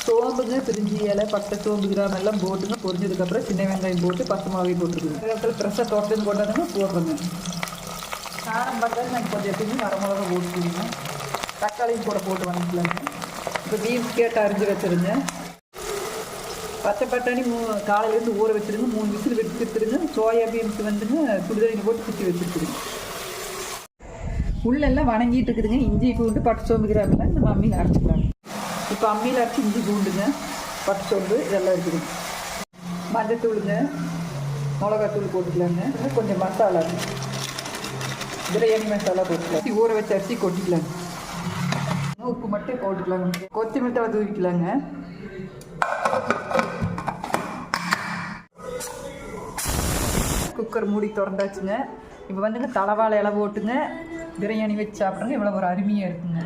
சோம்புங்க, பிரிஞ்சி இலை, பட்டை, சோம்பு, கிராம் எல்லாம் போட்டுங்க. பொரிஞ்சதுக்கப்புறம் சின்ன வெங்காயம் போட்டு பச்சை மிளகாய் போட்டுருக்குது. அதுக்கப்புறம் ஃப்ரெஷ்ஷாக தோட்டத்துக்கு போட்டாங்கன்னா போடுறேங்க. காரம் பார்த்தாலும் நான் கொஞ்சம் எப்பயுமே வரமிளகா போட்டுருங்க. தக்காளியும் கூட போட்டு வாங்கிக்கலாங்க. இப்போ பீன்ஸ் கேட்டு அரிஞ்சு வச்சுருங்க. பச்சை பட்டாணி காலையிலேருந்து ஊற வச்சுருங்க. 3 விசில் வச்சுருக்குதுங்க. சோயா பீன்ஸ் வந்துங்க சுடுதண்ணி போட்டு சுற்றி வச்சுருக்குதுங்க. உள்ளெல்லாம் வணங்கிட்டு இருக்குதுங்க. இஞ்சி பூண்டு பட்டை சோம்பு கிராமெல்லாம் நம்ம அம்மியில் அரைச்சிக்கலாங்க. இப்போ அம்மியில் அரைச்சி இஞ்சி பூண்டுங்க, பட்டை சோம்பு இதெல்லாம் இருக்குதுங்க. மஞ்சத்தூளுங்க, மிளகாத்தூள் போட்டுக்கலாங்க. கொஞ்சம் மசாலா, பிரியாணி மசாலா போட்டுக்கலாம். ஊற வச்ச அரிசி கொட்டிக்கலாங்க. உப்பு மட்டும் போட்டுக்கலாங்க. கொத்தமல்லி தழை தூவிக்கலாங்க. குக்கர் மூடி திறந்தாச்சுங்க. இப்போ வந்துங்க தலவாழை இலை போட்டுங்க பிரியாணி வச்சு சாப்பிட்றங்க. இவ்வளோ ஒரு அருமையாக இருக்குங்க.